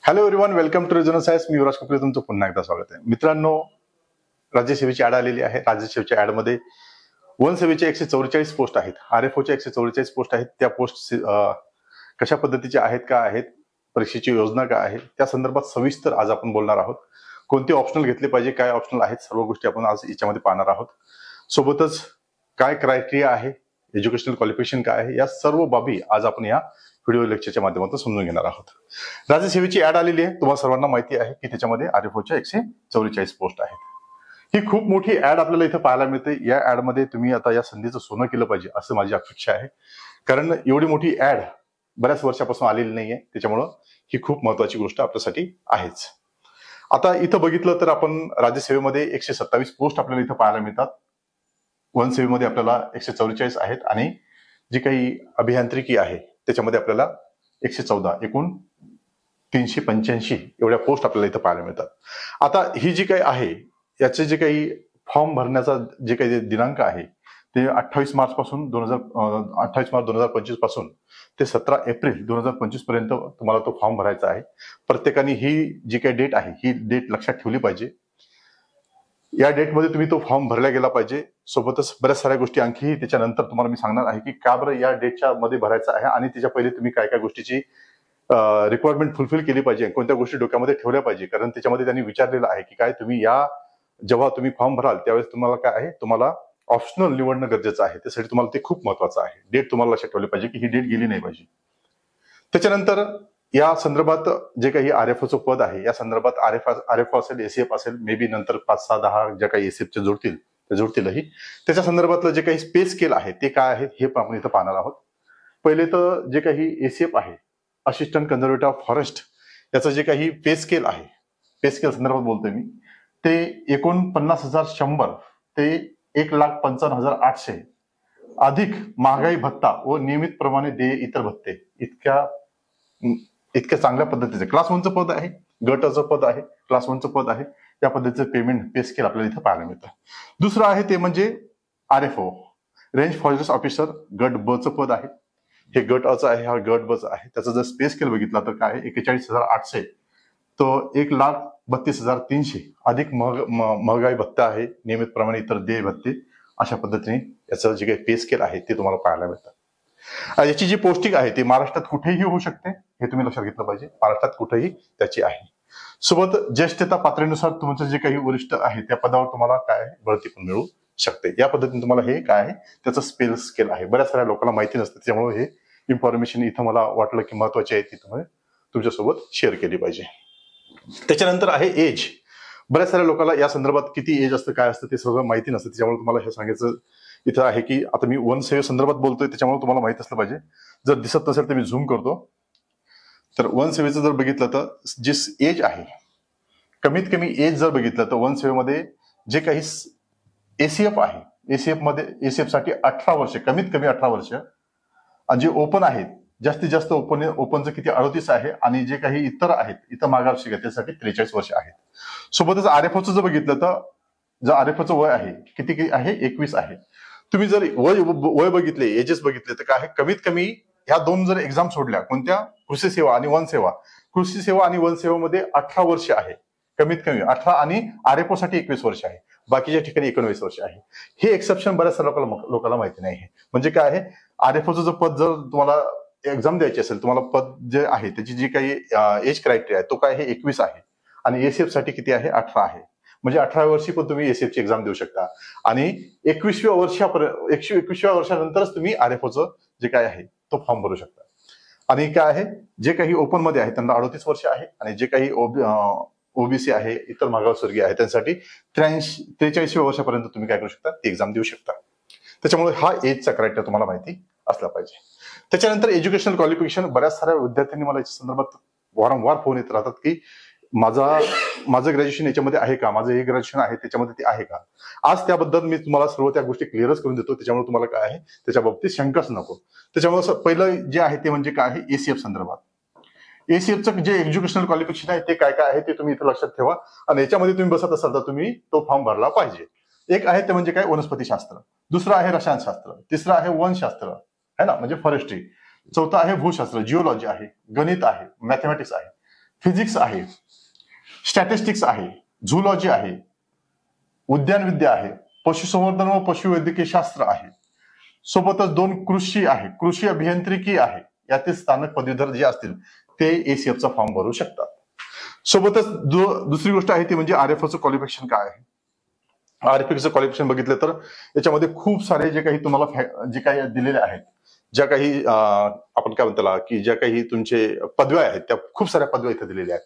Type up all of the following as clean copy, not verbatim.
Hello everyone, welcome to regional science. मी युवराज कपूर, तुमचं पुन्हा एकदा स्वागत आहे. मित्रांनो, राज्यसेवेची ऍड आलेली आहे. राज्यसेवेच्या ऍड मध्ये वनसेवेच्या 144 पोस्ट आहेत, RFOच्या 144 पोस्ट आहेत. त्या पोस्ट कशा पद्धतीच्या आहेत, का आहेत, परीक्षेची योजना काय आहे, त्या संदर्भात सविस्तर आज आपण बोलणार आहोत. कोणते ऑप्शनल घेतले पाहिजे, काय ऑप्शनल आहेत, सर्व गोष्टी आपण आज याच्यामध्ये पाहणार आहोत. सोबतच काय क्रायटेरिया आहे, एज्युकेशनल क्वालिफिकेशन काय आहे, या सर्व बाबी आज आपण या व्हिडिओ लेक्चरच्या माध्यमातून समजून घेणार आहोत. राज्यसेवेची ऍड आलेली आहे. तुम्हाला सर्वांना माहिती आहे की त्याच्यामध्ये RFOच्या 144 पोस्ट आहेत. ही खूप मोठी ऍड आपल्याला इथं पाहायला मिळते. या ऍड मध्ये तुम्ही आता या संधीचं सोनं केलं पाहिजे असं माझी अपेक्षा आहे. कारण एवढी मोठी ऍड बऱ्याच वर्षापासून आलेली नाहीये, त्याच्यामुळं ही खूप महत्वाची गोष्ट आपल्यासाठी आहेच. आता इथं बघितलं तर आपण राज्यसेवेमध्ये 127 पोस्ट आपल्याला इथं पाहायला मिळतात. वनसेवेमध्ये आपल्याला 144 आहेत आणि जी काही अभियांत्रिकी आहे त्याच्यामध्ये आपल्याला 114, एकूण 385 एवढ्या पोस्ट आपल्याला इथं पाहायला मिळतात. आता ही जी काही आहे याचे जे काही फॉर्म भरण्याचा जे काही दिनांक आहे ते 28 मार्च 2025 पासून ते 17 एप्रिल 2025 पर्यंत तुम्हाला तो फॉर्म भरायचा आहे. प्रत्येकाने ही जी काही डेट आहे ही डेट लक्षात ठेवली पाहिजे. या डेटमध्ये तुम्ही तो फॉर्म भरला गेला पाहिजे. सोबतच बऱ्याच साऱ्या गोष्टी आणखी त्याच्यानंतर तुम्हाला मी सांगणार आहे की का बरं या डेटच्या मध्ये भरायचा आहे आणि त्याच्या पहिले तुम्ही काय काय गोष्टीची रिक्वायरमेंट फुलफिल केली पाहिजे, कोणत्या गोष्टी डोक्यामध्ये ठेवल्या पाहिजे. कारण त्याच्यामध्ये त्यांनी विचारलेलं आहे की काय तुम्ही जेव्हा तुम्ही फॉर्म भराल त्यावेळेस तुम्हाला काय आहे, तुम्हाला ऑप्शनल निवडणं गरजेचं आहे. त्यासाठी तुम्हाला ते खूप महत्वाचं आहे. डेट तुम्हाला लक्षात ठेवली पाहिजे की ही डेट गेली नाही पाहिजे. त्याच्यानंतर या संदर्भात जे काही RFOचं पद आहे या संदर्भात RFO असेल, ACF असेल, मे बी नंतर 5, 6, 10 ज्या काही ACFचे जोडतीलही. त्याच्या संदर्भातलं जे काही पे स्केल आहे ते काय आहे हे आपण इथं पाहणार आहोत. पहिले तर जे काही ACF आहे, असिस्टंट कन्झर्वेटर ऑफ फॉरेस्ट, याचं जे काही पे स्केल आहे, पे स्केल संदर्भात बोलतोय मी, ते 49,100 ते 1,55,800 अधिक महागाई भत्ता व नियमित प्रमाणे देय इतर भत्ते इतक्या चांगल्या पद्धतीचे क्लास 1चं पद आहे, गटाचं पद आहे, क्लास 1चं पद आहे. या पद्धतीचं पेमेंट पे स्केल आपल्याला इथं पाहायला मिळतं. दुसरं आहे ते म्हणजे RFO रेंज फॉरेस्ट ऑफिसर, गट ब चं पद आहे. हे गट अ चं आहे, हा गट ब चं आहे. त्याचा जर पे स्केल बघितला तर काय 41,800 तो 1,32,300 अधिक महागाई भत्ता आहे, नियमित प्रमाणे इतर देय भत्ते. अशा पद्धतीने याचं जे काही पे स्केल आहे ते तुम्हाला पाहायला मिळतं. याची जी पोस्टिंग आहे ती महाराष्ट्रात कुठेही होऊ शकते, हे तुम्ही लक्षात घेतलं पाहिजे. महाराष्ट्रात कुठेही त्याची आहे. सोबत ज्येष्ठता पातळीनुसार तुमचं जे काही वरिष्ठ आहे त्या पदावर तुम्हाला काय बढती पण मिळू शकते. या पद्धतीने तुम्हाला हे काय आहे त्याचं स्केल आहे. बऱ्याच साऱ्या लोकांना माहिती नसतं, त्यामुळे हे इन्फॉर्मेशन इथं मला वाटलं की महत्वाची आहे, ती तुम्ही तुमच्यासोबत शेअर केली पाहिजे. त्याच्यानंतर आहे एज. बऱ्याच साऱ्या लोकांना या संदर्भात किती एज असतं, काय असतं ते सगळं माहिती नसतं. त्याच्यामुळे तुम्हाला हे सांगायचं इथं आहे की आता मी वनसेवे संदर्भात बोलतोय, त्याच्यामुळे तुम्हाला माहित असलं पाहिजे. जर दिसत नसेल तर मी झूम करतो. तर वनसेवेचं जर बघितलं तर जी एज आहे, कमीत कमी एज जर बघितलं तर वनसेवेमध्ये जे काही ACF आहे, ACF साठी 18 वर्ष, कमीत कमी 18 वर्ष. आणि जे ओपन आहेत, जास्तीत जास्त ओपनचं किती 38 आहे. आणि जे काही इतर आहेत, इतर मागासवर्गीय त्यासाठी 43 वर्ष आहेत. सोबतच RFOचं जर बघितलं तर जर RFOचं वय आहे किती आहे, 21 आहे. तुम्ही जर वय बघितले, एजेस बघितले तर काय आहे, कमीत कमी ह्या दोन जर एक्झाम सोडल्या, कोणत्या, कृषी सेवा आणि वनसेवा, कृषी सेवा आणि वनसेवेमध्ये 18 वर्ष आहे, कमीत कमी 18, आणि RFO साठी 21 वर्ष आहे. बाकीच्या ठिकाणी 19 वर्ष आहे. हे एक्सेप्शन बऱ्याच लोकांना माहिती नाही. म्हणजे काय आहे, RFOचं जर पद जर तुम्हाला एक्झाम द्यायची असेल, तुम्हाला पद जे आहे त्याची जी काही एज क्रायटेरिया आहे तो काय आहे 21 आहे. आणि ACF साठी किती आहे, 18 आहे. म्हणजे 18 वर्षी पण तुम्ही ACF ची एक्झाम देऊ शकता. आणि 21व्या वर्षानंतरच तुम्ही RFOचं जे काय आहे तो फॉर्म भरू शकता. आणि काय आहे, जे काही ओपन मध्ये आहे त्यांना 38 वर्ष आहे. आणि जे काही OBC आहे, इतर मागासवर्गीय आहे, त्यांसाठी 43व्या वर्षापर्यंत तुम्ही काय करू शकता, ती एक्झाम देऊ शकता. त्याच्यामुळे हा एजचा क्रायटेरिया तुम्हाला माहिती असला पाहिजे. त्याच्यानंतर एज्युकेशनल क्वालिफिकेशन. बऱ्याच साऱ्या विद्यार्थ्यांनी मला याच्या संदर्भात वारंवार फोन येत राहतात की माझं ग्रॅज्युएशन याच्यामध्ये आहे का, माझं हे ग्रॅज्युएशन आहे त्याच्यामध्ये ते आहे का. आज त्याबद्दल मी तुम्हाला सर्व त्या गोष्टी क्लिअरच करून देतो. त्याच्यामुळे तुम्हाला काय आहे त्याच्या बाबतीत शंकाच नको. त्याच्यामुळे पहिलं जे आहे ते म्हणजे काय आहे, ACF संदर्भात. ACFचं जे एज्युकेशनल क्वालिफिकेशन आहे ते काय काय आहे ते तुम्ही इथं लक्षात ठेवा. आणि याच्यामध्ये तुम्ही बसत असाल तर तुम्ही तो फॉर्म भरला पाहिजे. एक आहे ते म्हणजे काय, वनस्पतीशास्त्र. दुसरं आहे रसायनशास्त्र. तिसरं आहे वनशास्त्र, है ना, म्हणजे फॉरेस्ट्री. चौथं आहे भूशास्त्र, जिओलॉजी आहे. गणित आहे, मॅथमॅटिक्स आहे. फिजिक्स आहे, स्टॅटिस्टिक्स आहे, झूलॉजी आहे, उद्यानविद्या आहे, पशुसंवर्धन व पशुवैद्यकीय शास्त्र आहे, सोबतच 2 कृषी आहे, कृषी अभियांत्रिकी आहे. यातील स्थानक पदवीधर जे असतील ते एसीएफचा फॉर्म भरू शकतात. सोबतच दुसरी गोष्ट आहे ती म्हणजे आरएफओचं क्वालिफिकेशन काय आहे. आरएफओचं क्वालिफिकेशन बघितलं तर याच्यामध्ये खूप सारे जे काही तुम्हाला जे काही दिलेले आहेत, ज्या काही आपण काय म्हणतो की ज्या काही तुमचे पदव्या आहेत त्या खूप साऱ्या पदव्या इथे दिलेल्या आहेत.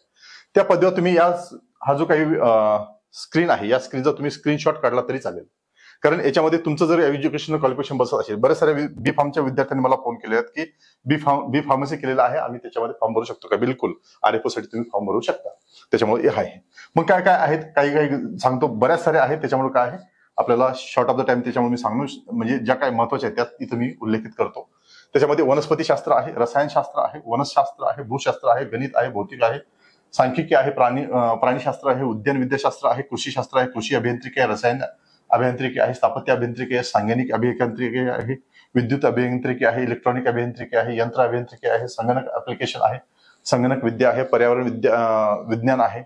त्या पदव्या तुम्ही हा जो काही स्क्रीन आहे या स्क्रीनचा तुम्ही स्क्रीनशॉट काढला तरी चालेल. कारण याच्यामध्ये तुमचं जर एज्युकेशनल क्वालिफिकेशन बसत असेल, बऱ्याच साऱ्या बी फार्मच्या विद्यार्थ्यांनी मला फोन केले आहेत की बी फार्मसी केलेला आहे, आम्ही त्याच्यामध्ये फॉर्म भरू शकतो का? बिलकुल, आरएफओ साठी तुम्ही फॉर्म भरू शकता. त्याच्यामुळे हे आहे. मग काय काय आहेत, काही सांगतो, बऱ्याच सारे आहेत. त्याच्यामुळे काय आहे, आपल्याला शॉर्ट ऑफ द टाइम त्याच्यामुळे मी सांगू म्हणजे ज्या काही महत्वाच्या आहेत त्यात इथं मी उल्लेखित करतो. त्याच्यामध्ये वनस्पतीशास्त्र आहे, रसायनशास्त्र आहे, वनशास्त्र आहे, भूशास्त्र आहे, गणित आहे, भौतिक आहे, सांख्यिकी आहे, प्राणीशास्त्र आहे, उद्यान विद्याशास्त्र आहे, कृषीशास्त्र आहे, कृषी अभियांत्रिकी आहे, रसायन अभियांत्रिकी आहे, स्थापत्य अभियांत्रिकी आहे, सांगणिक अभियांत्रिकी आहे, विद्युत अभियांत्रिकी आहे, इलेक्ट्रॉनिक अभियांत्रिकी आहे, यंत्र अभियांत्रिकी आहे, संगणक ऍप्लिकेशन आहे, संगणक विद्या आहे, पर्यावरण विज्ञान आहे,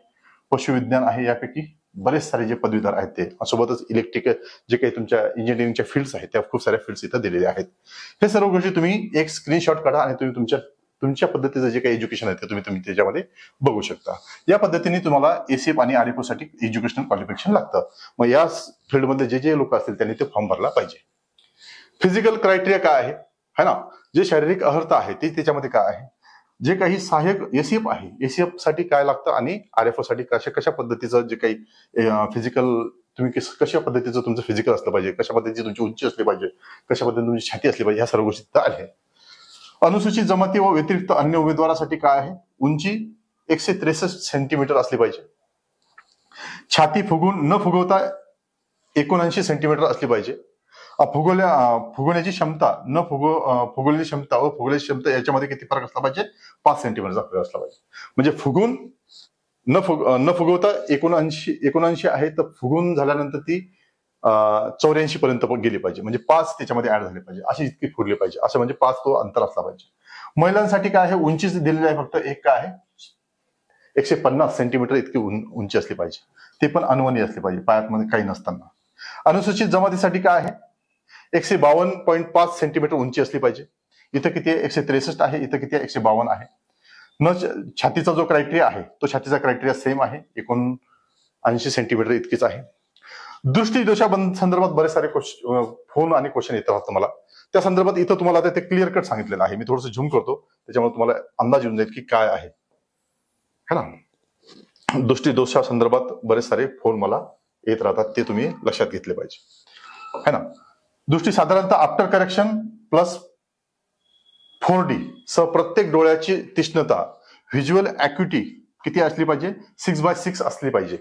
पशुविज्ञान आहे. यापैकी बरेच सारे जे पदवीधर आहेत ते, सोबतच इलेक्ट्रिक जे काही तुमच्या इंजिनिअरिंगच्या फील्ड्स आहेत त्या खूप साऱ्या फील्ड्स इथं दिलेल्या आहेत. हे सर्व गोष्टी तुम्ही एक स्क्रीनशॉट काढा आणि तुम्ही तुमच्या पद्धतीचं जे काही एज्युकेशन आहे ते तुम्ही त्याच्यामध्ये बघू शकता. या पद्धतीने तुम्हाला एसीएफ आणि आरएफओ साठी एज्युकेशनल क्वालिफिकेशन लागतं. मग या फील्डमध्ये जे लोक असतील त्यांनी ते फॉर्म भरला पाहिजे. फिजिकल क्रायटेरिया काय आहे, है ना, जे शारीरिक अर्हता आहे ते त्याच्यामध्ये काय आहे, जे काही सहाय्यक एसीएफ आहे, एसीएफ साठी काय लागतं आणि आरएफओ साठी कशा पद्धतीचं जे काही फिजिकल तुम्ही कशा पद्धतीचं तुमचं फिजिकल असलं पाहिजे, कशा पद्धतीची तुमची उंची असली पाहिजे, कशा पद्धतीने तुमची छाती असली पाहिजे, ह्या सर्व गोष्टी आहे. अनुसूचित जमाती व व्यतिरिक्त अन्य उमेदवारासाठी काय आहे, उंची 163 सेंटीमीटर असली पाहिजे, छाती न फुगवता 79 सेंटीमीटर असली पाहिजे, फुगवण्याची क्षमता फुगवलेली क्षमता व फुगवल्याची क्षमता याच्यामध्ये किती फरक असला पाहिजे, 5 सेंटीमीटरचा फरक असला पाहिजे. म्हणजे फुगून न फुगवता 79 आहे तर फुगून झाल्यानंतर ती 84 पर्यंत गेली पाहिजे, म्हणजे 5 त्याच्यामध्ये ऍड झाले पाहिजे, अशी इतकी फुगली पाहिजे, असं म्हणजे 5 तो अंतर असला पाहिजे. महिलांसाठी काय आहे, उंची दिलेली आहे फक्त एक काय आहे 150 सेंटीमीटर इतकी उंची असली पाहिजे, ते पण अनवणी असली पाहिजे, पायामध्ये काही नसताना. अनुसूचित जमातीसाठी काय आहे 152.5 सेंटीमीटर उंची असली पाहिजे. इथं किती आहे 163 आहे, इथं किती आहे 152 आहे. छातीचा जो क्रायटेरिया आहे तो छातीचा क्रायटेरिया सेम आहे, 79 सेंटीमीटर इतकीच आहे. दृष्टिदोषासंदर्भात बरेच सारे फोन आणि क्वेश्चन येतात तुम्हाला, त्या संदर्भात इथं तुम्हाला ते क्लिअर कट सांगितलेलं आहे. मी थोडंसं झूम करतो, त्याच्यामुळे तुम्हाला अंदाज येऊन जाईल की काय आहे, है ना. दृष्टिदोषासंदर्भात बरेच सारे फोन मला येत राहतात, ते तुम्ही लक्षात घेतले पाहिजे, है ना. दृष्टी साधारणतः आफ्टर करेक्शन प्लस 4D सह प्रत्येक डोळ्याची तीक्ष्णता, व्हिज्युअल ॲक्युटी किती असली पाहिजे, 6/6 असली पाहिजे.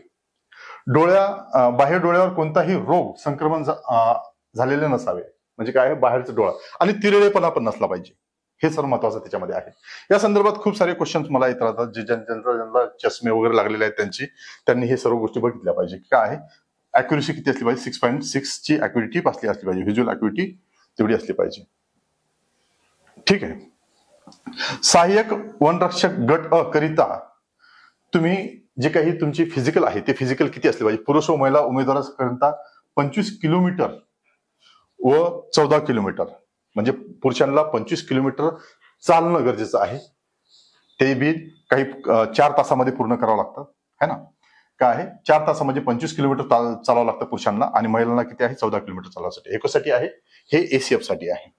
बाह्य डोळ्यावर कोणताही रोग संक्रमण झालेले नसावे, म्हणजे काय आहे बाहेरचा डोळा, आणि तिरळेपणा पण नसला पाहिजे. हे सर्व महत्वाचं त्याच्यामध्ये आहे. या संदर्भात खूप सारे क्वेश्चन मला येत राहतात, जे ज्यांना चष्मे वगैरे लागलेले आहेत त्यांनी हे सर्व गोष्टी बघितल्या पाहिजे. काय आहे अॅक्युरेसी किती असली पाहिजे, 6.6 ची अॅक्युरेटी असली पाहिजे, व्हिज्युअल अॅक्युरेटी तेवढी असली पाहिजे. ठीक आहे. सहाय्यक वनरक्षक गट अ करिता तुम्ही जे काही तुमची फिजिकल आहे ते फिजिकल किती असले पाहिजे, पुरुष व महिला उमेदवारांकरिता 25 किलोमीटर व 14 किलोमीटर, म्हणजे पुरुषांना 25 किलोमीटर चालणं गरजेचं आहे, ते बी काही 4 तासामध्ये पूर्ण करावं लागतं, है ना. काय आहे 4 तास म्हणजे 25 किलोमीटर चालावं लागतं पुरुषांना, आणि महिलांना किती आहे 14 किलोमीटर चालवासाठी. एकोसाठी आहे हे एसीएफ साठी आहे.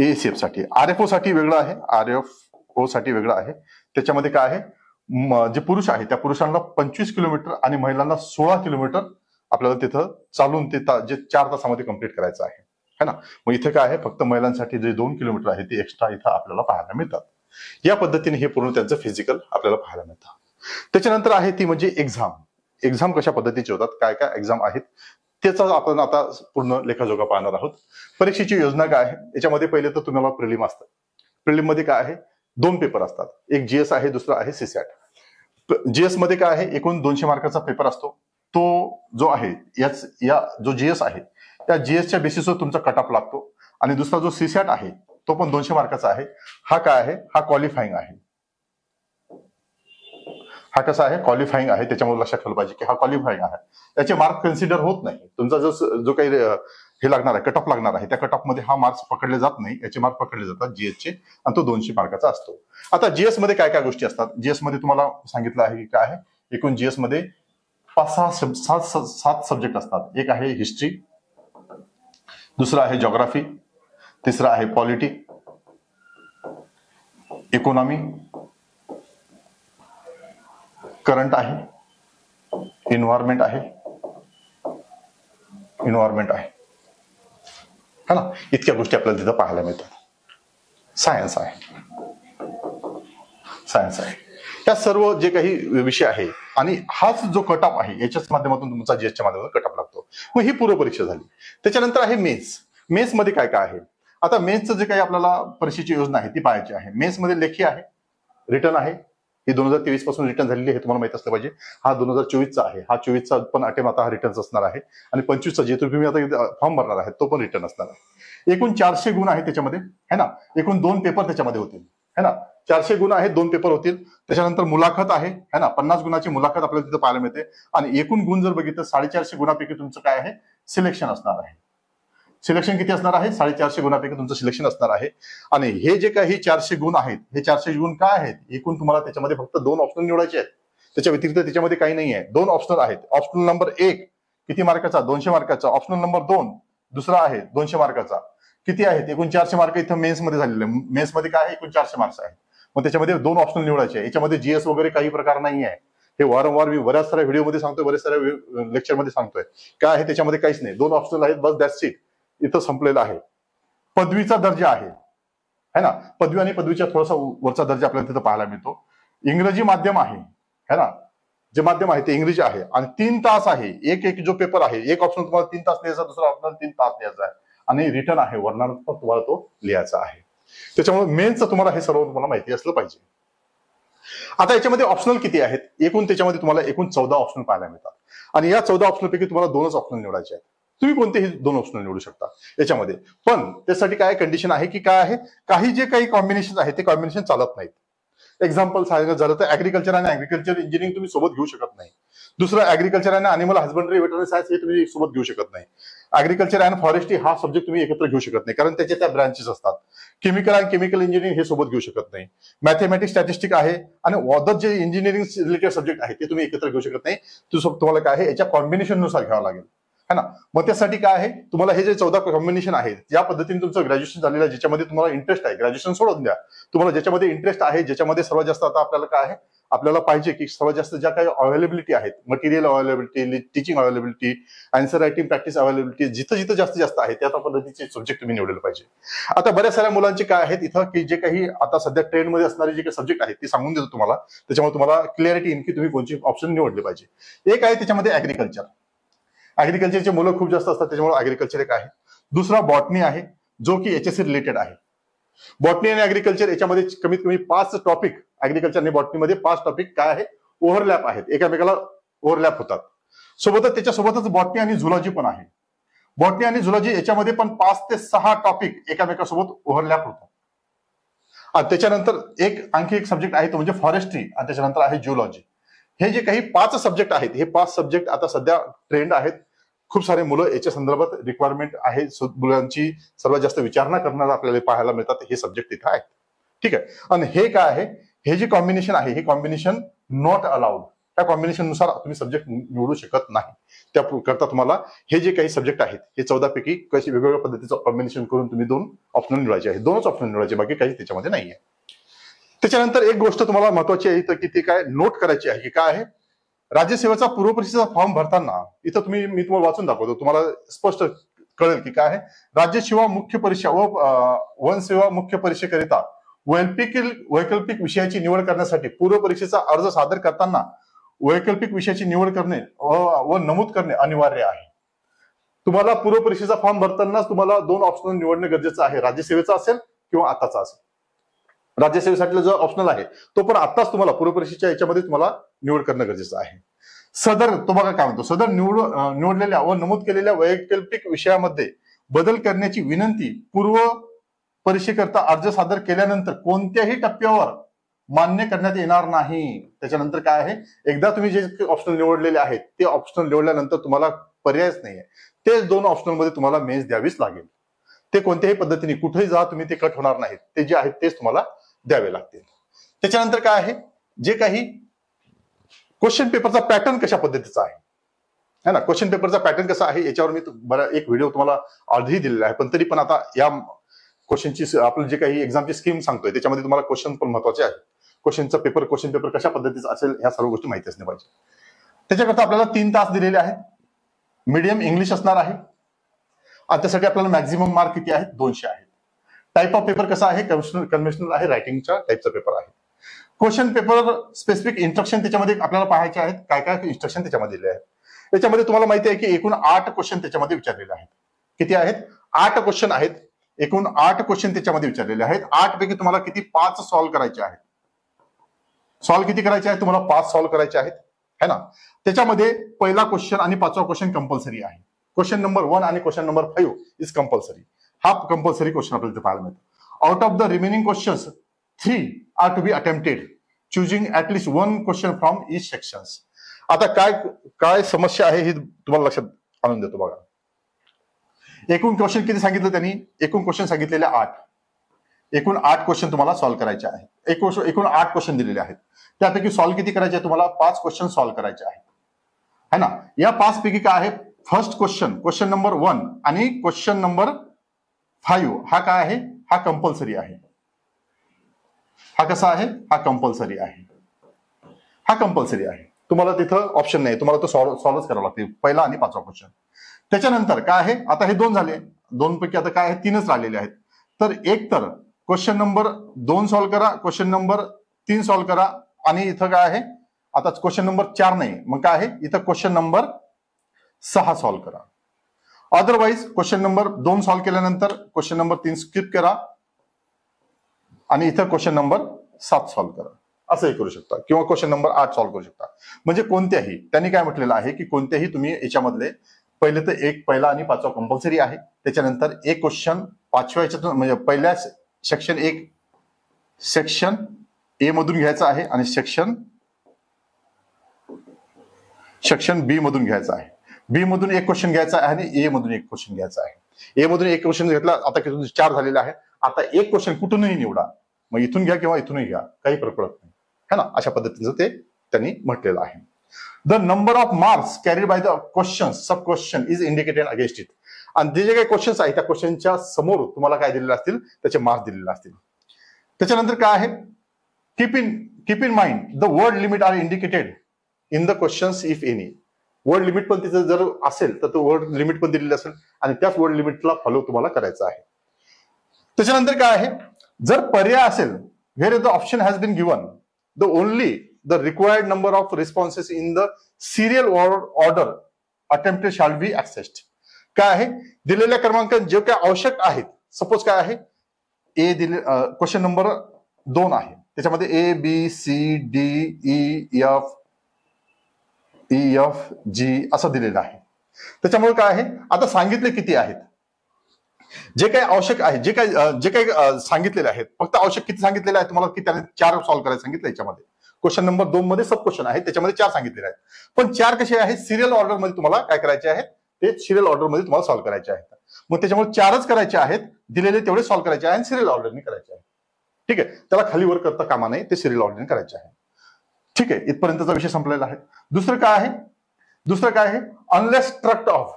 एसीएफ साठी, आरएफओ साठी वेगळं आहे, आरएफओ साठी वेगळं आहे. त्याच्यामध्ये काय आहे जे पुरुष आहे त्या पुरुषांना 25 किलोमीटर आणि महिलांना 16 किलोमीटर आपल्याला तिथं चालून ते जे 4 तासामध्ये कंप्लीट करायचं आहे, है ना. मग इथे काय आहे फक्त महिलांसाठी जे 2 किलोमीटर आहे ते एक्स्ट्रा इथं आपल्याला पाहायला मिळतात. या पद्धतीने हे पूर्ण त्यांचं फिजिकल आपल्याला पाहायला मिळतं. त्याच्यानंतर आहे ती म्हणजे एक्झाम कशा पद्धतीचे होतात, काय काय एक्झाम आहेत त्याचा आपण आता पूर्ण लेखाजोखा पाहणार आहोत. परीक्षेची योजना काय आहे, याच्यामध्ये पहिले तर तुम्हाला प्रिलिम असतं. प्रिलिम मध्ये काय आहे 2 पेपर असतात, एक जीएस आहे, दुसरा आहे सीसॅट. जीएस मध्ये काय आहे एकूण 200 मार्काचा पेपर असतो, तो जो आहे जो जीएस आहे त्या जीएसच्या बेसिसवर तुमचा कट ऑफ लागतो, आणि दुसरा जो सीसॅट आहे तो पण 200 मार्काचा आहे. हा काय आहे, हा क्वालिफाईंग आहे. हा कसा आहे, क्वालिफाईंग आहे, त्याच्यामुळे लक्षात ठेवलं पाहिजे की हा क्वालिफाईंग आहे. त्याचे मार्क कन्सिडर होत नाही. तुमचा जो काही हे लागणार आहे, कट ऑफ लागणार आहे, त्या कट ऑफ मध्ये हा मार्क्स पकडले जात नाही, याचे मार्क पकडले जातात जीएसचे, आणि तो 200 मार्काचा असतो. आता जीएस मध्ये काय काय गोष्टी असतात, जीएस मध्ये तुम्हाला सांगितलं आहे की काय आहे, एकूण जीएस मध्ये 7 सब्जेक्ट असतात. एक आहे हिस्ट्री, दुसरा आहे ज्योग्राफी, तिसरा आहे पॉलिटी, इकॉनॉमी, करंट आहे, इन्व्हायरमेंट आहे है ना. इतक्या गोष्टी आपल्याला तिथं पाहायला मिळतात. सायन्स आहे. या सर्व जे काही विषय आहे, आणि हाच जो कट ऑफ आहे याच्याच माध्यमातून तुमचा जीएसच्या माध्यमातून कट ऑफ लागतो. मग ही पूर्व परीक्षा झाली. त्याच्यानंतर आहे मेन्स. मेन्स मध्ये काय काय आहे, आता मेन्सचं जे काही आपल्याला परीक्षेची योजना आहे ती पाहायची आहे. मेन्स मध्ये लेखी आहे, रिटर्न आहे. ही 2023 पासून रिटर्न झालेली आहे, तुम्हाला माहित असलं पाहिजे. हा 2024चा आहे. हा 24चा पण अटेम्प आता हा रिटर्न असणार आहे, आणि 25चा जे तुम्ही आता फॉर्म भरणार आहे तो पण रिटर्न असणार आहे. एकूण 400 गुण आहे त्याच्यामध्ये, है ना. एकूण 2 पेपर त्याच्यामध्ये होतील, है ना. 400 गुण आहेत, 2 पेपर होतील. त्याच्यानंतर मुलाखत आहे, है ना. 50 गुणाची मुलाखत आपल्याला तिथे पाहायला मिळते. आणि एकूण गुण जर बघितलं 450 गुणापैकी तुमचं काय आहे, सिलेक्शन असणार आहे. सिलेक्शन किती असणार आहे, 450 गुणापैकी तुमचं सिलेक्शन असणार आहे. आणि हे जे काही 400 गुण आहेत, हे 400 गुण काय आहेत, एकूण तुम्हाला त्याच्यामध्ये फक्त 2 ऑप्शनल निवडायचे आहेत. त्याच्या व्यतिरिक्त त्याच्यामध्ये काही नाही आहे. 2 ऑप्शनल आहेत. ऑप्शनल नंबर 1 किती मार्काचा, 200 मार्काचा. ऑप्शनल नंबर 2 दुसरा आहे 200 मार्काचा. किती आहेत, एकूण 400 मार्क इथं मेन्स मध्ये झालेले. मेन्स मध्ये काय आहे, एकूण 400 मार्क्स आहेत. मग त्याच्यामध्ये 2 ऑप्शनल निवडायचे आहे. याच्यामध्ये जीएस वगैरे काही प्रकार नाही आहे. हे वारंवार मी बऱ्याच साऱ्या व्हिडिओमध्ये सांगतोय, बऱ्याच साऱ्या लेक्चरमध्ये सांगतोय. काय आहे त्याच्यामध्ये काहीच नाही. 2 ऑप्शनल आहेत, बस दॅट्स इट. इथं संपलेलं आहे. पदवीचा दर्जा आहे, है ना. पदवी आणि पदवीच्या थोडासा वरचा दर्जा आपल्याला तिथं पाहायला मिळतो. इंग्रजी माध्यम आहे, है ना. जे माध्यम आहे ते इंग्रजी आहे, आणि 3 तास आहे. एक जो पेपर आहे, एक ऑप्शन तुम्हाला 3 तास लिहायचा, दुसरा ऑप्शन 3 तास लिहायचा आहे, आणि रिटर्न आहे, वर्णनात्मक तुम्हाला तो लिहायचा आहे. त्याच्यामुळे मेन्सचं तुम्हाला हे सर्व तुम्हाला माहिती असलं पाहिजे. आता याच्यामध्ये ऑप्शनल किती आहेत, एकूण त्याच्यामध्ये तुम्हाला एकूण 14 ऑप्शनल पाहायला मिळतात. आणि या 14 ऑप्शनल पैकी तुम्हाला 2च ऑप्शनल निवडायचे आहेत. तुम्ही कोणतेही 2 ऑप्शनल निवडू शकता याच्यामध्ये. पण त्यासाठी काय कंडिशन आहे की काय आहे, काही जे काही कॉम्बिनेशन आहे ते कॉम्बिनेशन चालत नाहीत. एक्झाम्पल सांगायचं झालं तर ऍग्रिकल्चर आणि ऍग्रिकल्चर इंजिनिअरिंग तुम्ही सोबत घेऊ शकत नाही. दुसरं ऍग्रिकल्चर आणि अॅनिमल हजबंडरी वेटरनरी सायन्स हे तुम्ही सोबत घेऊ शकत नाही. ऍग्रिकल्चर अँड फॉरेस्ट्री हा सब्जेक्ट तुम्ही एकत्र घेऊ शकत नाही, कारण त्याच्या त्या ब्रांचेस असतात. केमिकल आणि केमिकल इंजिनिअरिंग हे सोबत घेऊ शकत नाही. मॅथमॅटिक्स स्टॅटिस्टिक आहे, आणि अदर जे इंजिनिअरिंग रिलेटेड सब्जेक्ट आहे ते तुम्ही एकत्र घेऊ शकत नाही. तुम्हाला काय आहे, याच्या कॉम्बिनेशन नुसार घ्यावं लागेल, है ना. मग त्यासाठी काय आहे, तुम्हाला हे जे 14 कॉम्बिनेशन आहे, या पद्धतीने तुमचं ग्रॅज्युएशन झालेलं आहे, ज्याच्यामध्ये तुम्हाला इंटरेस्ट आहे, ग्रॅज्युएशन सोडून द्या. तुम्हाला ज्याच्यामध्ये इंटरेस्ट आहे, ज्याच्यामध्ये सर्वात जास्त आता आपल्याला काय आहे, आपल्याला पाहिजे की सर्वात जास्त ज्या काही अवेलेबिलिटी आहेत, material availability, teaching availability, answer writing practice availability, जिथं जिथं जास्तीत जास्त आहे त्या पद्धतीचे सब्जेक्ट तुम्ही निवडले पाहिजे. आता बऱ्याच साऱ्या मुलांचे काय आहेत इथं, की जे काही आता सध्या ट्रेंडमध्ये असणारे जे काही सब्जेक्ट आहेत ते सांगून देतो तुम्हाला. त्याच्यामुळे तुम्हाला क्लॅरिटी येईल की तुम्ही कोणते ऑप्शन निवडले पाहिजे. एक आहे त्याच्यामध्ये ऍग्रिकल्चर. ऍग्रिकल्चरचे मुलं खूप जास्त असतात, त्याच्यामुळे ऍग्रिकल्चर एक आहे. दुसरा बॉटनी आहे, जो की याच्याशी रिलेटेड आहे. बॉटनी आणि ऍग्रिकल्चर याच्यामध्ये कमीत कमी 5 टॉपिक, ऍग्रिकल्चर आणि बॉटनीमध्ये 5 टॉपिक काय आहे, ओव्हरलॅप आहेत, एकामेकाला ओव्हरलॅप होतात. सोबतच त्याच्यासोबतच बॉटनी आणि झुलॉजी पण आहे. बॉटनी आणि झुलॉजी याच्यामध्ये पण 5 ते 6 टॉपिक एकामेकासोबत ओव्हरलॅप होतात. आणि त्याच्यानंतर आणखी एक सब्जेक्ट आहे तो म्हणजे फॉरेस्ट्री, आणि त्याच्यानंतर आहे जिओलॉजी. हे जे काही 5 सब्जेक्ट आहेत, हे 5 सब्जेक्ट आता सध्या ट्रेंड आहेत. खूप सारे मुलं याच्या संदर्भात रिक्वायरमेंट आहे, मुलांची सर्वात जास्त विचारणा करणारा आपल्याला पाहायला मिळतात हे सब्जेक्ट तिथे आहेत. ठीक आहे. आणि हे काय आहे, हे जे कॉम्बिनेशन आहे हे कॉम्बिनेशन नॉट अलाउड. त्या कॉम्बिनेशन नुसार तुम्ही सब्जेक्ट निवडू शकत नाही. त्याकरता तुम्हाला हे जे काही सब्जेक्ट आहेत हे 14 पैकी कशी वेगवेगळ्या पद्धतीचं कॉम्बिनेशन करून तुम्ही 2 ऑप्शनल निवडायचे आहेत. 2च ऑप्शनल निवडायचे, बाकी काही त्याच्यामध्ये नाहीये. त्याच्यानंतर एक गोष्ट तुम्हाला महत्वाची आहे इथं, की ती काय नोट करायची आहे, की काय आहे, राज्यसेवेचा पूर्व परीक्षेचा फॉर्म भरताना इथं मी तुम्हाला वाचून दाखवतो, तुम्हाला स्पष्ट कळेल की काय आहे. राज्यसेवा मुख्य परीक्षा व वनसेवा मुख्य परीक्षेकरिता वैकल्पिक विषयाची निवड करण्यासाठी पूर्व परीक्षेचा अर्ज सादर करताना वैकल्पिक विषयाची निवड करणे व नमूद करणे अनिवार्य आहे. तुम्हाला पूर्व परीक्षेचा फॉर्म भरतानाच तुम्हाला 2 ऑप्शनल निवडणे गरजेचं आहे. राज्यसेवेचा असेल किंवा आताचा असेल. राज्यसेवेसाठी जो ऑप्शनल आहे तो पण आताच तुम्हाला पूर्व परीक्षेच्या याच्यामध्ये तुम्हाला निवड करणं गरजेचं आहे. सदर तो बघा काय म्हणतो, सदर निवडलेल्या व नमूद केलेल्या वैकल्पिक विषयामध्ये बदल करण्याची विनंती पूर्व परीक्षेकरता अर्ज सादर केल्यानंतर कोणत्याही टप्प्यावर मान्य करण्यात येणार नाही. त्याच्यानंतर काय आहे, एकदा तुम्ही जे ऑप्शनल निवडलेले आहेत ते ऑप्शनल निवडल्यानंतर तुम्हाला पर्यायच नाहीये, तेच 2 ऑप्शनल मध्ये तुम्हाला मेन्स द्यावीच लागेल. ते कोणत्याही पद्धतीने कुठेही जा तुम्ही ते कट होणार नाहीत, ते जे आहेत तेच तुम्हाला द्यावे लागतील. त्याच्यानंतर काय आहे, जे काही क्वेश्चन पेपरचा पॅटर्न कशा पद्धतीचा आहे है ना, क्वेश्चन पेपरचा पॅटर्न कसा आहे याच्यावर मी एक व्हिडिओ तुम्हाला आधीही दिलेला आहे, पण तरी पण आता या क्वेश्चनची आपलं जे काही एक्झामची स्कीम सांगतोय त्याच्यामध्ये तुम्हाला क्वेश्चन पण महत्वाचे आहे. क्वेश्चन पेपर कशा पद्धतीचा असेल ह्या सर्व गोष्टी माहिती असणे पाहिजे. त्याच्याकरता आपल्याला 3 तास दिलेले आहेत. मीडियम इंग्लिश असणार आहे आणि त्यासाठी आपल्याला मॅक्झिमम मार्क किती आहेत, 200 आहेत. टाईप ऑफ पेपर कसा आहे, कन्व्हेन्शनल आहे, रायटिंगच्या टाईपचा पेपर आहे. क्वेश्चन पेपर स्पेसिफिक इन्स्ट्रक्शन त्याच्यामध्ये आपल्याला पाहायचे आहेत, काय काय इन्स्ट्रक्शन त्याच्यामध्ये दिले आहेत. त्याच्यामध्ये तुम्हाला माहिती आहे की एकूण 8 क्वेश्चन त्याच्यामध्ये विचारलेले आहेत. किती आहेत, 8 क्वेश्चन आहेत. एकूण 8 क्वेश्चन त्याच्यामध्ये विचारलेले आहेत. 8 पैकी तुम्हाला किती 5 सॉल्व्ह करायचे आहेत. सॉल्व्ह किती करायचे आहेत, तुम्हाला 5 सॉल्व्ह करायचे आहेत है ना. त्याच्यामध्ये पहिला क्वेश्चन आणि 5वा क्वेश्चन कंपल्सरी आहे. क्वेश्चन नंबर 1 आणि क्वेश्चन नंबर 5 इज कंपल्सरी. हा कंपल्सरी क्वेश्चन आपल्याला पाहायला मिळतो. Out of the remaining questions 3 are to be attempted, choosing at least 1 question from each sections. आता काय काय समस्या आहे ही तुम्हाला लक्षात आणून देतो बघा. एकूण क्वेश्चन किती सांगितलं त्यांनी, एकूण क्वेश्चन सांगितलेले 8. एकूण 8 क्वेश्चन तुम्हाला सॉल्व्ह करायचे आहेत. एकूण 8 क्वेश्चन दिलेले आहेत. त्यापैकी सॉल्व्ह किती करायचे आहे, तुम्हाला 5 क्वेश्चन सॉल्व्ह करायचे आहेत है ना. या 5 पैकी काय आहे, फर्स्ट क्वेश्चन नंबर 1 आणि क्वेश्चन नंबर 5 हा काय आहे, हा कंपल्सरी आहे. हा कसा आहे, हा कंपल्सरी आहे. हा कंपल्सरी आहे. तुम्हाला तिथं ऑप्शन नाही, तुम्हाला तो सॉल्व्ह करावा लागते, पहिला आणि 5वा क्वेश्चन. त्याच्यानंतर काय आहे, आता हे 2 झाले, 2 पैकी आता काय आहे, 3च राहिलेले आहेत. तर एक तर क्वेश्चन नंबर 2 सॉल्व्ह करा, क्वेश्चन नंबर 3 सॉल्व्ह करा आणि इथं काय आहे, आता क्वेश्चन नंबर 4 नाही, मग काय आहे, इथं क्वेश्चन नंबर 6 सॉल्व्ह करा. अदरवाईज क्वेश्चन नंबर 2 सॉल्व्ह केल्यानंतर क्वेश्चन नंबर 3 स्किप करा आणि इथं क्वेश्चन नंबर 7 सॉल्व्ह करा, असंही करू शकता. किंवा क्वेश्चन नंबर 8 सॉल्व्ह करू शकता. म्हणजे कोणत्याही, त्यांनी काय म्हटलेलं आहे की कोणत्याही तुम्ही याच्यामधले पहिले तर पहिला आणि 5वा कंपल्सरी आहे. त्याच्यानंतर एक क्वेश्चन 5व्या याच्यातून म्हणजे पहिल्या सेक्शन ए मधून घ्यायचा आहे आणि सेक्शन बी मधून घ्यायचा आहे. बी मधून एक क्वेश्चन घ्यायचा आहे आणि ए मधून एक क्वेश्चन घ्यायचा आहे. ए मधून एक क्वेश्चन घेतला, आता किती 4 झालेला आहे. आता एक क्वेश्चन कुठूनही निवडा, मग इथून घ्या किंवा इथूनही घ्या, काही फरक पडत नाही है ना. अशा पद्धतीचं ते त्यांनी म्हटलेलं आहे. The number of marks carried by the question sub question is indicated against it. आणि ते जे काही क्वेश्चन्स आहेत त्या क्वेश्चनच्या समोर तुम्हाला काय दिलेले असतील, त्याचे मार्क्स दिलेले असतील. त्याच्यानंतर काय आहे, keep in mind the word limit are indicated in the questions if any. Word limit पण तिथे जर असेल तर तो वर्ड लिमिट पण दिलेली असेल आणि त्याच वर्ड लिमिटला फॉलो तुम्हाला करायचं आहे. त्याच्यानंतर काय आहे, जर पर्याय असेल, where the option has been given the only the required number of responses in the serial order attempted shall be accessed. काय आहे, दिलेल्या क्रमांकात जे काय आवश्यक आहेत, सपोज काय आहे, ए दिले क्वेश्चन नंबर 2 आहे, त्याच्यामध्ये A B C D E F G असं दिलेलं आहे. त्याच्यामुळे काय आहे, आता सांगितले किती आहेत, जे काही आवश्यक आहे, जे काही सांगितलेले आहेत, फक्त आवश्यक किती सांगितलेले आहे तुम्हाला, की त्याने 4 सॉल्व्ह करायला सांगितलं. याच्यामध्ये क्वेश्चन नंबर 2 मध्ये सब क्वेश्चन आहे, त्याच्यामध्ये 4 सांगितलेले आहेत. पण 4 कसे आहेत, सिरियल ऑर्डर मध्ये तुम्हाला काय करायचे आहेत, ते सिरियल ऑर्डर मध्ये तुम्हाला सॉल्व्ह करायचे आहेत. मग त्याच्यामुळे 4च करायचे आहेत, दिलेले तेवढे सॉल्व्ह करायचे आहे आणि सिरियल ऑर्डरने करायचे आहे. ठीक आहे, त्याला खाली वर करता कामा नाही, ते सिरियल ऑर्डरने करायचे आहे. ठीक आहे, इथपर्यंतचा विषय संपलेला आहे. दुसरं काय आहे, अनलेस स्ट्रक्ट ऑफ.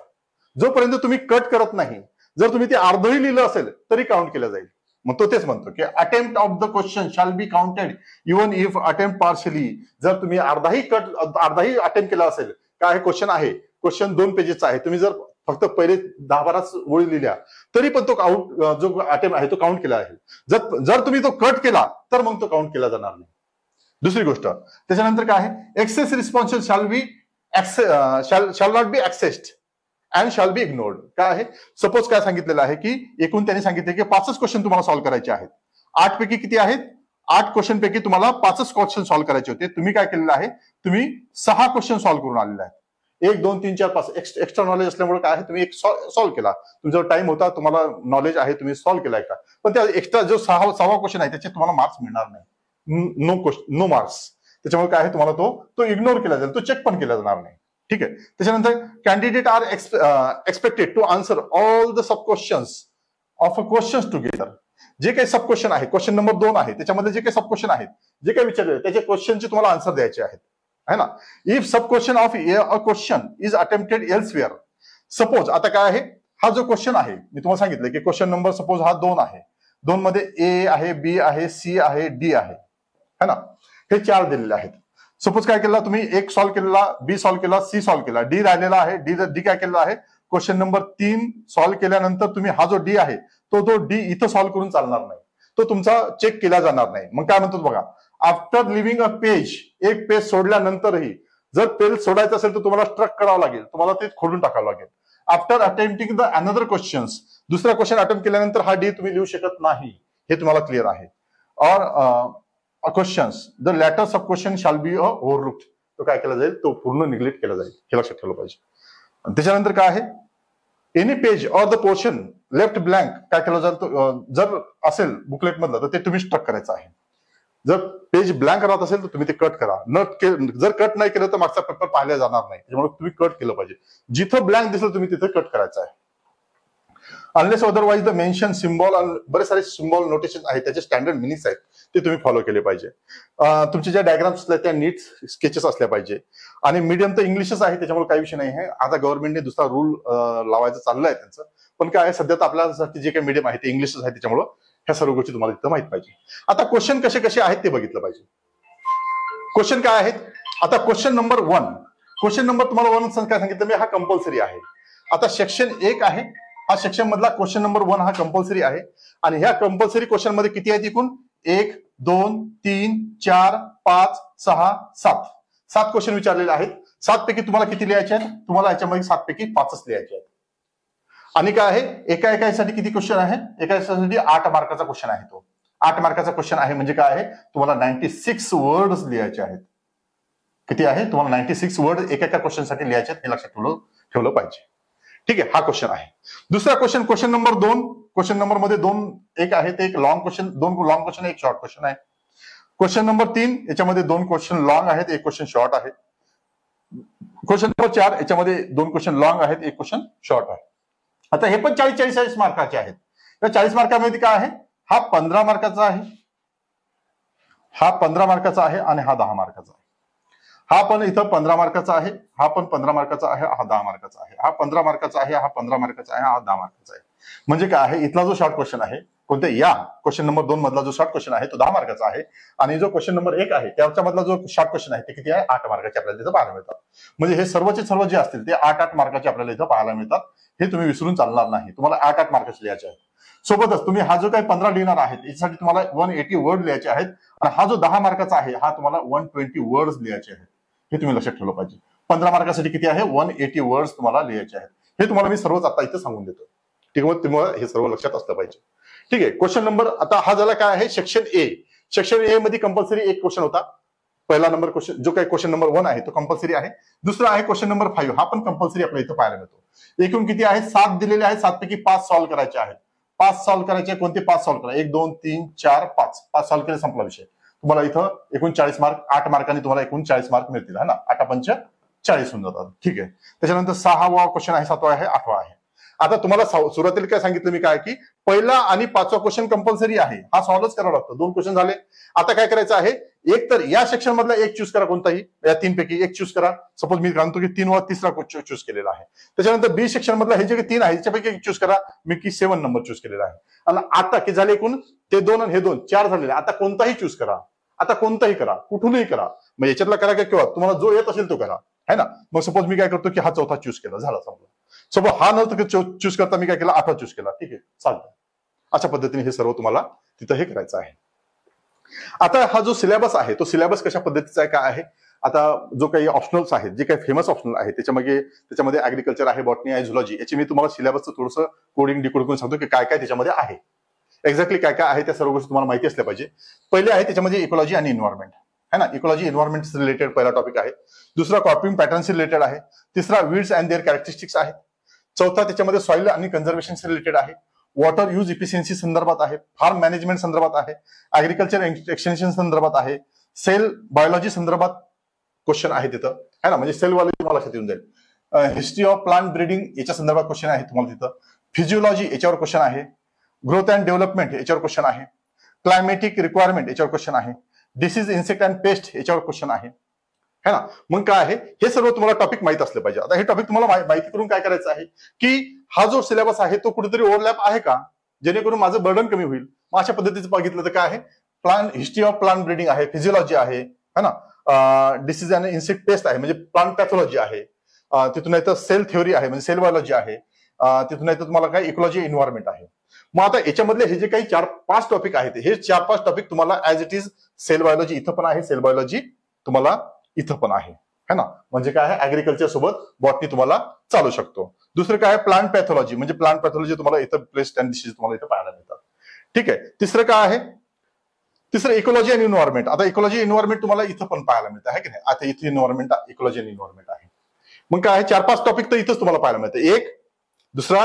जोपर्यंत तुम्ही कट करत नाही, जर तुम्ही ते अर्धही लिहिलं असेल तरी काउंट केलं जाईल. मग तो तेच म्हणतो की attempt of the question shall be counted even if attempt partially. जर तुम्ही अर्धाही अटेम्प्ट केला असेल, काय क्वेश्चन आहे, क्वेश्चन 2 पेजेसचा आहे, तुम्ही जर फक्त पहिले 10-12 ओळी लिहिल्या तरी पण तो काउंट जो अटेम्प्ट आहे तो काउंट केला आहे. जर तुम्ही तो कट केला तर मग तो काउंट केला जाणार नाही. दुसरी गोष्ट, त्याच्यानंतर काय आहे, excess responses shall not be accessed and shall be ignored. काय आहे, सपोज काय सांगितलेलं आहे की एकूण त्यांनी सांगितले की 5च क्वेश्चन तुम्हाला सॉल्व्ह करायचे आहेत. 8 पैकी किती आहेत, 8 क्वेश्चन पैकी तुम्हाला 5च क्वेश्चन सॉल्व्ह करायचे होते. तुम्ही काय केलेलं आहे, तुम्ही 6 क्वेश्चन सॉल्व्ह करून आलेले आहेत. 1 2 3 4 5 एक्स्ट्रा नॉलेज असल्यामुळे काय आहे, तुम्ही एक सॉल्व्ह केला, तुमचा टाइम होता, तुम्हाला नॉलेज आहे, तुम्ही सॉल्व्ह केलाय का. पण त्या एक्स्ट्रा जो 6वा क्वेश्चन आहे त्याचे तुम्हाला मार्क्स मिळणार नाही. No marks. त्याच्यामुळे काय आहे, तुम्हाला तो इग्नोर केला जाईल, तो चेक पण केला जाणार नाही. ठीक आहे. त्याच्यानंतर candidate are expected to answer all the sub questions of a questions together. जे काही सब क्वेश्चन आहे, क्वेश्चन नंबर 2 आहे, त्याच्यामध्ये जे काही सब क्वेश्चन आहेत, जे काही विचारले त्याच्या क्वेश्चनचे तुम्हाला आन्सर द्यायचे आहेत, है ना. If sub question of a question is attempted elsewhere, suppose आता काय आहे, हा जो क्वेश्चन आहे मी तुम्हाला सांगितलं की क्वेश्चन नंबर सपोज हा 2 आहे, 2 मध्ये ए आहे, बी आहे, सी आहे, डी आहे, है ना. हे 4 दिलेले आहेत. सपोज काय केलं तुम्ही, एक सॉल्व्ह केलेला, बी सॉल्व्ह केला, सी सॉल्व्ह केला, डी राहिलेला आहे. डी काय केलेला आहे, क्वेश्चन नंबर 3 सॉल्व्ह केल्यानंतर तुम्ही हा जो डी आहे तो डी इथं सॉल्व्ह करून चालणार नाही, तो तुमचा चेक केला जाणार नाही. मग काय म्हणतो बघा, आफ्टर लिव्हिंग अ पेज, एक पेज सोडल्यानंतरही जर पेज सोडायचं असेल तर तुम्हाला स्ट्रक करावं लागेल, तुम्हाला ते खोडून टाकावं लागेल. After attempting the another questions, दुसरा क्वेश्चन अटेम्प्ट केल्यानंतर हा डी तुम्ही लिहू शकत नाही, हे तुम्हाला क्लिअर आहे. और questions the latter sub question shall be overlooked, तो काय केला जाईल, तो पूर्ण निग्लेक्ट केला जाईल, हे लक्षात ठेवलं पाहिजे. त्याच्यानंतर काय आहे, any page or the portion left blank काय केलं जाईल, जर असेल बुकलेट मधलं तर ते तुम्ही स्ट्रक करायचं आहे. जर पेज ब्लँक राहत असेल तर तुम्ही ते कट करा. जर कट नाही केलं तर मागचा पेपर पाहिला जाणार नाही, त्यामुळे तुम्ही कट केलं पाहिजे. जिथं ब्लँक दिसलं तुम्ही तिथं कट करायचं आहे. Unless otherwise the mention symbol, बरेच सारे सिम्बॉल नोटेशन आहेत, त्याचे स्टँडर्ड मिनिंग्स आहेत, ते तुम्ही फॉलो केले पाहिजे. तुमचे ज्या डायग्राम्स असल्या त्या नीट स्केचेस असल्या पाहिजे. आणि मीडियम तर इंग्लिशच आहे, त्याच्यामुळे काही विषय नाही आहे. आता गव्हर्नमेंटने दुसरा रूल लावायचं चाललंय त्यांचं, पण काय आहे, सध्या तर आपल्यासाठी जे काही मीडियम आहे ते इंग्लिशच आहे, त्याच्यामुळे ह्या सर्व गोष्टी तुम्हाला तिथं माहित पाहिजे. आता क्वेश्चन कसे कसे आहेत ते बघितलं पाहिजे. क्वेश्चन काय आहेत, आता क्वेश्चन नंबर 1, क्वेश्चन नंबर तुम्हाला 1 काय सांगितलं मी, हा कंपल्सरी आहे. आता सेक्शन 1 आहे, हा सेक्शन मधला क्वेश्चन नंबर 1 हा कंपल्सरी आहे. आणि ह्या कंपल्सरी क्वेश्चन मध्ये किती आहेत एकूण, 1 2 3 4 5 6 7 क्वेश्चन विचारलेले आहेत. 7 पैकी तुम्हाला किती लिहायचे आहेत, तुम्हाला याच्यामध्ये 7 पैकी 5च लिहायचे आहेत. आणि काय आहे, एकासाठी किती क्वेश्चन आहे, एकासाठी 8 मार्काचा क्वेश्चन आहे. तो 8 मार्काचा क्वेश्चन आहे म्हणजे काय आहे, तुम्हाला 96 वर्ड्स लिहायचे आहेत. किती आहे, तुम्हाला 96 वर्ड एका क्वेश्चनसाठी लिहायचे आहेत, हे लक्षात ठेवलं पाहिजे. ठीक आहे, हा क्वेश्चन आहे. दुसरा क्वेश्चन नंबर 2, क्वेश्चन नंबर मध्ये 2 एक आहे, ते एक लॉंग क्वेश्चन, 2 लॉंग क्वेश्चन, एक शॉर्ट क्वेश्चन आहे. क्वेश्चन नंबर 3 याच्यामध्ये 2 क्वेश्चन लॉंग आहेत, एक क्वेश्चन शॉर्ट आहे. क्वेश्चन नंबर 4 याच्यामध्ये 2 क्वेश्चन लॉंग आहेत, एक क्वेश्चन शॉर्ट आहे. आता हे पण 40 मार्काचे आहेत. त्या 40 मार्कामध्ये काय आहे, हा 15 मार्काचा आहे, हा 15 मार्काचा आहे आणि हा 10 मार्काचा आहे. हा पण इथं 15 मार्काचा आहे, हा पण 15 मार्काचा आहे, हा 10 मार्काचा आहे, हा 15 मार्काचा आहे, हा 15 मार्काचा आहे, हा 10 मार्काचा आहे. म्हणजे काय आहे, इथला जो शॉर्ट क्वेश्चन आहे, कोणत्या या क्वेश्चन नंबर 2 मधला जो शॉर्ट क्वेश्चन आहे तो 10 मार्काचा आहे. आणि जो क्वेश्चन नंबर 1 आहे त्याच्या मधला जो शॉर्ट क्वेश्चन आहे ते किती आहे, 8 मार्काचे आपल्याला इथं पाहायला मिळतात. म्हणजे हे सर्वचे सर्व जे असतील ते 8 मार्काचे आपल्याला इथं पाहायला मिळतात. हे तुम्ही विसरून चालणार नाही, तुम्हाला 8 मार्काचे लिहायचे आहेत. सोबतच तुम्ही हा जो काही 15 लिहिणार आहेत याच्यासाठी तुम्हाला 180 वर्ड लिहायचे आहेत. आणि हा जो 10 मार्काचा आहे हा तुम्हाला 120 वर्ड्स लिहायचे आहेत. हे तुम्ही लक्षात ठेवलं पाहिजे. 15 मार्कासाठी किती आहे, 180 वर्ड्स तुम्हाला लिहायचे आहेत. हे तुम्हाला मी सर्वच आता इथे सांगून देतो. ठीक आहे, तुम्हाला हे सर्व लक्षात असलं पाहिजे. ठीक आहे, क्वेश्चन नंबर आता हा झाला काय आहे, सेक्शन ए. सेक्शन ए मध्ये कंपल्सरी एक क्वेश्चन होता. पहिला नंबर क्वेश्चन जो काही क्वेश्चन नंबर 1 आहे तो कंपल्सरी आहे. दुसरा आहे क्वेश्चन नंबर 5, हा पण कंपल्सरी आपल्याला इथं पाहायला मिळतो. एकूण किती आहे, 7 दिलेले आहेत. 7 पैकी 5 सॉल्व्ह करायचे आहेत. 5 सॉल्व्ह करायचे, कोणते 5 सॉल्व्ह करा, 1 2 3 4 5 सॉल्व्ह केले, संपला विषय. तुम्हाला इथं एकूण 40 मार्क, 8 मार्कांनी तुम्हाला एकूण 40 मार्क मिळतील, है ना. 8 पंच 40 होऊन जातात. ठीक आहे, त्याच्यानंतर 6वा क्वेश्चन आहे, 7वा आहे, 8वा आहे. आता तुम्हाला सुरुवातीला काय सांगितलं मी काय, की पहिला आणि 5वा क्वेश्चन कंपल्सरी आहे, हा सॉल्व्हच करावा लागतो. 2 क्वेश्चन झाले. आता काय करायचं आहे, एक तर या सेक्शन मधला एक चूज करा, कोणताही या 3 पैकी एक चूज करा. सपोज मी सांगतो की 3 वा 3रा चूज केलेला आहे. त्याच्यानंतर बी सेक्शन मधला हे जे 3 आहे त्याच्यापैकी एक चूज करा, मी की 7 नंबर चूज केलेला आहे. आणि आता की झाले एकूण ते 2 आणि हे 2 4 झालेले. आता कोणताही चूज करा, आता कोणताही करा, कुठूनही करा, मग याच्यातला करा किंवा तुम्हाला जो येत असेल तो करा, है ना. मग सपोज मी काय करतो की हा 4था चूज केला, झाला संपला. सपोज हा नव्हतं चूज करता मी काय केला, 8वा चूज केला. ठीक आहे, चालतं. अशा पद्धतीने हे सर्व तुम्हाला तिथं हे करायचं आहे. आता हा जो सिलेबस आहे तो सिलेबस कशा पद्धतीचा आहे, काय आहे. आता जो काही ऑप्शनल्स आहेत, जे काही फेमस ऑप्शनल आहे त्याच्यामध्ये ऍग्रिकल्चर आहे, बॉटनी आहे, झुलॉजी, याची मी तुम्हाला सिलेबसचं थोडंसं कोडिंग डिकोड करून सांगतो की काय काय त्याच्यामध्ये आहे. एक्झॅक्टली काय काय आहे त्या सर्व गोष्टी तुम्हाला माहिती असल्या पाहिजे. पहिले आहे त्याच्यामध्ये इकॉलॉजी आणि एन्व्हायरमेंट, है ना. इकॉलॉजी एन्व्हायरमेंट रिलेटेड पहिला टॉपिक आहे. दुसरा क्रॉपिंग पॅटर्न्स रिलेटेड आहे. तिसरा वीड्स अँड देअर कॅरेक्टरिस्टिक्स आहे. चौथा त्याच्यामध्ये सॉइल आणि कन्झर्वेशन रिलेटेड आहे. वॉटर यूज इफिशियन्सी संदर्भात आहे, फार्म मॅनेजमेंट संदर्भात आहे, ऍग्रिकल्चर एक्सटेन्शन संदर्भात आहे, सेल बायोलॉजी संदर्भात क्वेश्चन आहे तिथं, है ना, म्हणजे सेल बायोलॉजी तुम्हाला लक्षात येऊन जाईल. हिस्ट्री ऑफ प्लांट ब्रीडिंग याच्या संदर्भात क्वेश्चन आहे तुम्हाला तिथं. फिजिओलॉजी याच्यावर क्वेश्चन आहे. ग्रोथ अँड डेव्हलपमेंट याच्यावर क्वेश्चन आहे. क्लायमेटिक रिक्वायरमेंट याच्यावर क्वेश्चन आहे. डिसीज इन्सेक्ट अँड पेस्ट याच्यावर क्वेश्चन आहे, है ना. मग काय आहे, हे सर्व तुम्हाला टॉपिक माहित असले पाहिजे. आता हे टॉपिक तुम्हाला माहिती करून काय करायचं आहे की हा जो सिलेबस आहे तो कुठेतरी ओव्हरलॅप आहे का, जेणेकरून माझं बर्डन कमी होईल. मग अशा पद्धतीचं बघितलं तर काय आहे, हिस्ट्री ऑफ प्लांट ब्रीडिंग आहे, फिजिओलॉजी आहे, है ना, डिसीज अँड इन्सेक्ट पेस्ट आहे म्हणजे प्लांट पॅथॉलॉजी आहे, तिथून येतं सेल थ्योरी आहे म्हणजे सेल बायोलॉजी आहे, तिथून येतं तुम्हाला काय इकोलॉजी एन्व्हायरमेंट आहे. मग आता याच्यामधले हे जे काही 4-5 टॉपिक आहेत, हे 4-5 टॉपिक तुम्हाला as it is cell biology इथं पण आहे, सेल बायोलॉजी तुम्हाला इथं पण आहे, है ना. म्हणजे काय आहे, ऍग्रिकल्चर सोबत बॉटनी तुम्हाला चालू शकतो. दुसरं काय आहे, प्लांट पॅथॉलॉजी म्हणजे प्लांट पॅथॉलॉजी तुम्हाला इथं प्लेस्ट अँड डिसीज तुम्हाला इथं पाहायला मिळतात. ठीक आहे. तिसरं काय आहे, तिसरं इकोलॉजी अँड एन्व्हायरमेंट. आता इकोलॉजी एन्व्हायरमेंट तुम्हाला इथं पण पाहायला मिळतं आहे की नाही. आता इथे एन्व्हायरमेंट इकोलॉजी अँड एन्व्हायरमेंट आहे. मग काय आहे, 4-5 टॉपिक तर इथंच तुम्हाला पाहायला मिळतं. एक, दुसरा,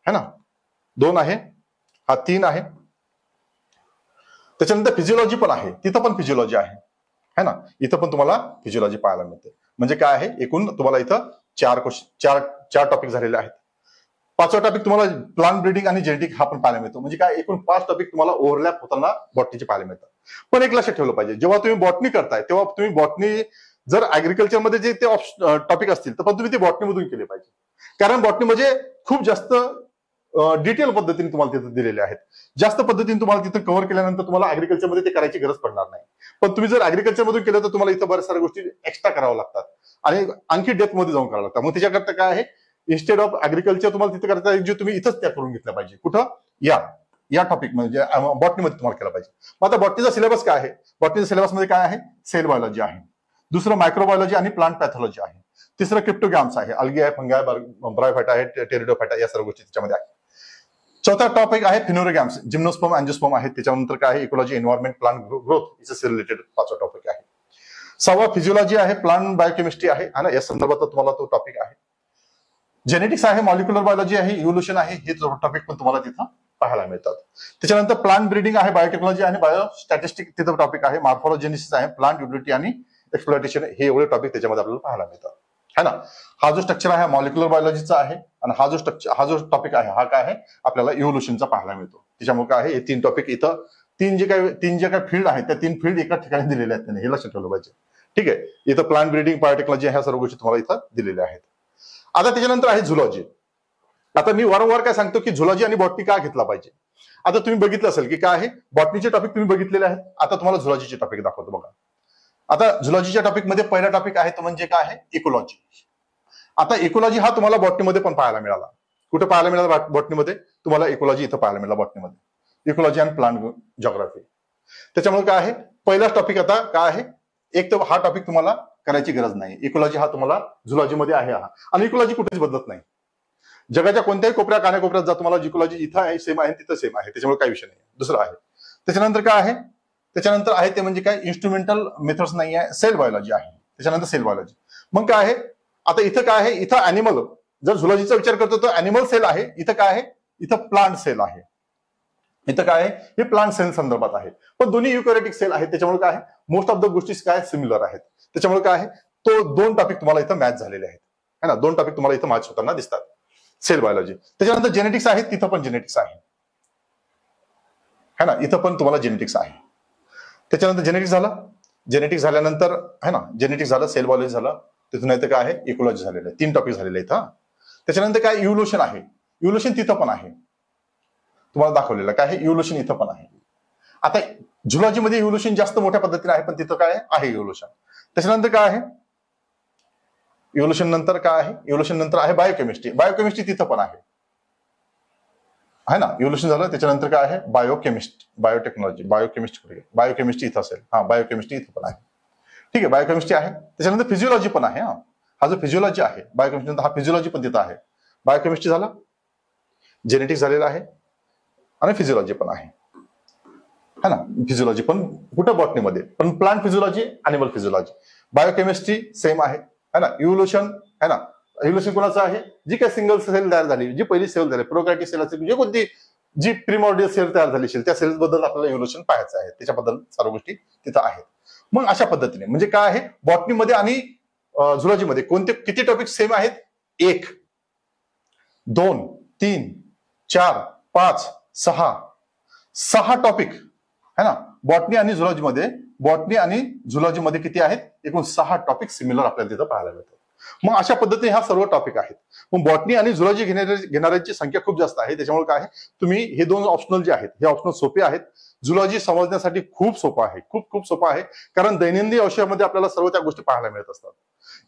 है ना, 2 आहे, हा 3 आहे. त्याच्यानंतर फिजिओलॉजी पण आहे, तिथं पण फिजिओलॉजी आहे, है ना. इथं पण तुम्हाला फिजिओलॉजी पाहायला मिळते. म्हणजे काय आहे, एकूण तुम्हाला इथं 4 टॉपिक झालेले आहेत. 5वा टॉपिक तुम्हाला प्लांट ब्रीडिंग आणि जेनेटिक हा पण पाहायला मिळतो. म्हणजे काय, एकूण 5 टॉपिक तुम्हाला ओव्हरलॅप होताना बॉटनीचे पाहायला मिळतात. पण एक लक्षात ठेवलं पाहिजे, जेव्हा तुम्ही बॉटनी करताय तेव्हा तुम्ही बॉटनी जर ऍग्रिकल्चर मध्ये जे ते टॉपिक असतील तर पण तुम्ही ते बॉटनीमधून केले पाहिजे. कारण बॉटनी म्हणजे खूप जास्त डिटेल पद्धतीने तुम्हाला तिथे दिलेले आहेत. जास्त पद्धतीने तुम्हाला तिथे कव्हर केल्यानंतर तुम्हाला ऍग्रिकल्चर मध्ये ते करायची गरज पडणार नाही. पण तुम्ही जर ऍग्रिकल्चर मधून केलं तर तुम्हाला इथं बऱ्याच साऱ्या गोष्टी एक्स्ट्रा कराव्या लागतात आणि आणखी डेप्थ मध्ये जाऊन करावं लागतात. मग त्याच्याकरता काय आहे, इन्स्टेड ऑफ ऍग्रिकल्चर तुम्हाला तिथे करता जे तुम्ही इथंच त्या करून घेतलं पाहिजे. कुठं, या टॉपिक म्हणजे बॉटनीमध्ये तुम्हाला केलं पाहिजे. मग आता बॉटनीचा सिलेबस काय आहे, बॉटनीच्या सिलेबस मध्ये काय आहे, सेल बायोलॉजी आहे. दुसरं मायक्रोबायोलॉजी आणि प्लांट पॅथॉलॉजी आहे. तिसरं क्रिप्टोगॅम्स आहे, अल्गी आहे, फंगाय, ब्रायोफायटा आहे, टेरिडोफायटा, या सर्व गोष्टी त्याच्यामध्ये आहे. चौथा टॉपिक आहे फिनोरोगॅम्स, जिम्नोस्पर्म, अँजिओस्पर्म आहे. त्याच्यानंतर काय आहे, ecology environment plant growth is related 5वा टॉपिक आहे. 6वा फिजिओलॉजी आहे, प्लांट बायोकेमिस्ट्री आहे, आणि या संदर्भात तुम्हाला तो टॉपिक आहे. जेनेटिक्स आहे, मॉलिक्युलर बायोलॉजी आहे, इव्होल्युशन आहे, हे टॉपिक पण तुम्हाला तिथं पाहायला मिळतात. त्याच्यानंतर प्लांट ब्रीडिंग आहे, बायोटेक्नॉलॉजी आणि बायोस्टॅटिस्टिक तिथं टॉपिक आहे. मॉर्फोलॉजेनेसिस आहे, प्लांट युटिलिटी आणि एक्सप्लॉयटेशन, हे एवढे टॉपिक त्याच्यामध्ये आपल्याला पाहायला मिळतात, है ना. हा जो स्ट्रक्चर आहे मॉलिक्युलर बायोलॉजीचा आहे, आणि हा जो टॉपिक आहे हा काय आहे, आपल्याला इव्होल्युशनचा पाहायला मिळतो. त्याच्यामुळे काय आहे, हे 3 टॉपिक इथं तीन जे काही फील्ड आहेत त्या 3 फील्ड एका ठिकाणी दिलेल्या आहेत त्याने, हे लक्षात ठेवलं पाहिजे. ठीक आहे. इथं प्लांट ब्रीडिंग, बायोटेक्नॉलॉजी ह्या सर्व गोष्टी तुम्हाला इथं दिलेल्या आहेत. आता त्याच्यानंतर आहे झुलॉजी. आता मी वारंवार काय सांगतो की झुलॉजी आणि बॉटनी का घेतला पाहिजे. आता तुम्ही बघितलं असेल की काय आहे, बॉटनीचे टॉपिक तुम्ही बघितलेले आहेत. आता तुम्हाला झुलॉजीचे टॉपिक दाखवतो बघा. आता झुलॉजीच्या टॉपिक मध्ये पहिला टॉपिक आहे तो म्हणजे काय आहे, इकोलॉजी. आता इकोलॉजी हा तुम्हाला बॉटनीमध्ये पण पाहायला मिळाला. कुठे पाहायला मिळाला बॉटनीमध्ये, तुम्हाला इकोलॉजी इथं पाहायला मिळाला बॉटनीमध्ये, इकोलॉजी अँड प्लांट जॉग्राफी. त्याच्यामुळे काय आहे, पहिलाच टॉपिक आता काय आहे, एक तर हा टॉपिक तुम्हाला करायची गरज नाही. इकोलॉजी हा तुम्हाला झुलॉजीमध्ये आहे हा, आणि इकोलॉजी कुठेच बदलत नाही. जगाच्या कोणत्याही कानाकोपऱ्यात जा, तुम्हाला इकोलॉजी इथं आहे सेम आहे, तिथं सेम आहे, त्याच्यामुळे काही विषय नाही. दुसरं आहे त्याच्यानंतर काय आहे, त्याच्यानंतर आहे ते म्हणजे काय, इन्स्ट्रुमेंटल मेथड्स नाही आहे, सेल बायोलॉजी आहे. त्याच्यानंतर सेल बायोलॉजी. मग काय आहे, आता इथं काय आहे, इथं अॅनिमल, जर झुलॉजीचा विचार करतो तर अॅनिमल सेल आहे. इथं काय आहे, इथं प्लांट सेल आहे. इथं काय आहे, हे प्लांट सेल संदर्भात आहे. पण दोन्ही युकॅरियोटिक सेल आहेत, त्याच्यामुळे काय आहे, मोस्ट ऑफ द गोष्टी काय सिमिलर आहेत. त्याच्यामुळे काय आहे, तो 2 टॉपिक तुम्हाला इथं मॅच झालेले आहेत, है ना. 2 टॉपिक तुम्हाला इथं मॅच होताना दिसतात, सेल बायोलॉजी. त्याच्यानंतर जेनेटिक्स आहे, तिथं पण जेनेटिक्स आहे, है ना. इथं पण तुम्हाला जेनेटिक्स आहे. त्याच्यानंतर जेनेटिक्स झालं, जेनेटिक्स झाल्यानंतर है ना, जेनेटिक्स झालं, सेल बायोलॉजी झालं, तिथून येतं काय आहे, इकोलॉजी झालेलं आहे. 3 टॉपिक झालेले आहेत. त्याच्यानंतर काय, इव्होल्युशन आहे. इव्होल्युशन तिथं पण आहे, तुम्हाला दाखवलेलं काय आहे, इव्होल्युशन इथं पण आहे. आता झुलॉजीमध्ये इव्होल्युशन जास्त मोठ्या पद्धतीने आहे, पण तिथं काय आहे इव्होल्युशन. त्याच्यानंतर काय आहे, इव्होल्युशन नंतर काय आहे, इव्होल्युशन नंतर आहे बायोकेमिस्ट्री. बायोकेमिस्ट्री तिथं पण आहे ना. इव्होल्युशन झालं, त्याच्यानंतर काय आहे, बायोटेक्नॉलॉजी, बायोकेमिस्ट्री इथं असेल. हा, बायोकेमिस्ट्री इथं पण आहे. ठीक आहे, बायोकेमिस्ट्री आहे. त्याच्यानंतर फिजिओलॉजी पण आहे. हा जो फिजिओलॉजी आहे बायोकेमिस्ट्री नंतर, हा फिजिओलॉजी पण तिथं आहे. बायोकेमिस्ट्री झाला, जेनेटिक्स झालेलं आहे, आणि फिजिओलॉजी पण आहे, है ना. फिजिओलॉजी पण कुठं, बॉटनीमध्ये. पण plant physiology, animal physiology. Biochemistry same आहे, है ना. इव्होल्युशन, है ना. इव्होल्युशन कोणाचं आहे, जी काही सिंगल सेल तयार झाली, जी पहिली सेल झाली, प्रोकॅरियोटिक सेल असेल, जे कोणती जी प्रिमॉर्डियल सेल तयार झाली असेल त्या सेल्स बद्दल आपल्याला इव्होल्युशन पाहायचं आहे, त्याच्याबद्दल सर्व गोष्टी तिथं आहेत. मग अशा पद्धतीने म्हणजे काय आहे, बॉटनीमध्ये आणि झुलॉजीमध्ये कोणते किती टॉपिक सेम आहेत? 1 2 3 4 5 6 टॉपिक है ना. बॉटनी आणि झुलॉजीमध्ये किती आहेत? एकूण 6 टॉपिक सिमिलर आपल्याला तिथं पाहायला मिळतात. मग अशा पद्धतीने ह्या सर्व टॉपिक आहेत. मग बॉटनी आणि झुलॉजी घेणाऱ्यांची संख्या खूप जास्त आहे, त्याच्यामुळे काय आहे, तुम्ही हे 2 ऑप्शनल जे आहेत हे ऑप्शनल सोपे आहेत. झुलॉजी समजण्यासाठी खूप सोपं आहे, खूप सोपं आहे, कारण दैनंदिन आयुष्यामध्ये आपल्याला सर्व त्या गोष्टी पाहायला मिळत असतात.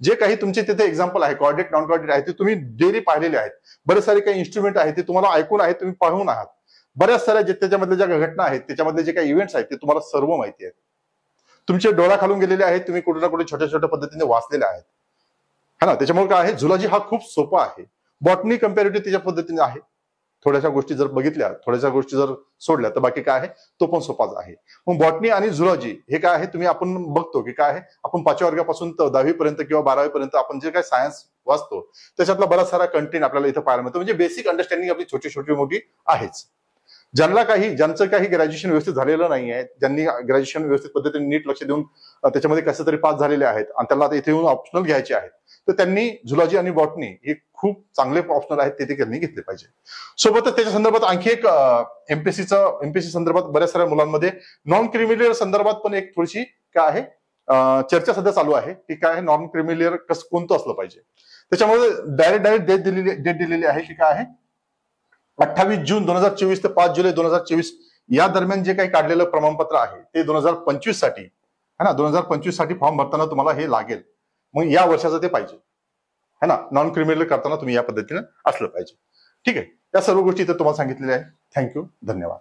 जे काही तुमचे तिथे एक्झाम्पल आहे, कोऑर्डिनेट नॉन कोऑर्डिनेट आहे, ते तुम्ही डेली पाहिलेले आहेत. बरेच सारे काही इन्स्ट्रुमेंट आहेत ते तुम्हाला ऐकून आहेत, तुम्ही पाहून आहात. बऱ्याच साऱ्या त्याच्यामधल्या ज्या घटना आहेत, त्याच्यामधले जे काही इव्हेंट्स आहेत ते तुम्हाला सर्व माहिती आहेत, तुमचे डोळ्याखालून गेलेले आहेत, तुम्ही कुठे ना कुठे छोट्या पद्धतीने वाचलेले आहेत है ना. त्याच्यामुळे काय आहे, झुलॉजी हा खूप सोपा आहे. बॉटनी कम्पॅरेटिव्ह त्याच्या पद्धतीने आहे. थोड्याशा गोष्टी जर बघितल्या, थोड्याशा गोष्टी जर सोडल्या तर बाकी काय आहे, तो पण सोपाच आहे. मग बॉटनी आणि झुलॉजी हे काय आहे, तुम्ही आपण बघतो की काय आहे, आपण 5व्या वर्गापासून 10वी पर्यंत किंवा 12वी पर्यंत आपण जे काही सायन्स वाचतो त्याच्यातला बराच सारा कंटेंट आपल्याला इथं पाहायला मिळतो. म्हणजे बेसिक अंडरस्टँडिंग आपली छोटी मोठी आहेच. ज्यांचं काही ग्रॅज्युएशन व्यवस्थित झालेलं नाही आहे, ज्यांनी ग्रॅज्युएशन व्यवस्थित पद्धतीने नीट लक्ष देऊन त्याच्यामध्ये कसं तरी पास झालेले आहेत आणि त्यांना आता इथे येऊन ऑप्शनल घ्यायचे आहेत, तर त्यांनी झुलॉजी आणि बॉटनी हे खूप चांगले ऑप्शनल आहेत, ते त्यांनी घेतले पाहिजे. सोबतच त्याच्या संदर्भात आणखी एक एमपीएससी संदर्भात बऱ्याच साऱ्या मुलांमध्ये नॉन क्रिमिलियर संदर्भात पण एक थोडीशी काय आहे चर्चा सध्या चालू आहे की काय आहे, नॉन क्रिमिलियर कोणतं असलं पाहिजे. त्याच्यामुळे डायरेक्ट डेट दिलेली आहे की काय आहे, 28 जून 2024 ते 5 जुलै 2024 या दरम्यान जे काही काढलेलं प्रमाणपत्र आहे ते 2025 साठी है ना. 2025 साठी फॉर्म भरताना तुम्हाला हे लागेल. मग या वर्षाचं ते पाहिजे है ना. नॉन क्रिमिनल करताना तुम्ही या पद्धतीने असलं पाहिजे. ठीक आहे, या सर्व गोष्टी इथे तुम्हाला सांगितलेल्या आहे. थँक्यू, धन्यवाद.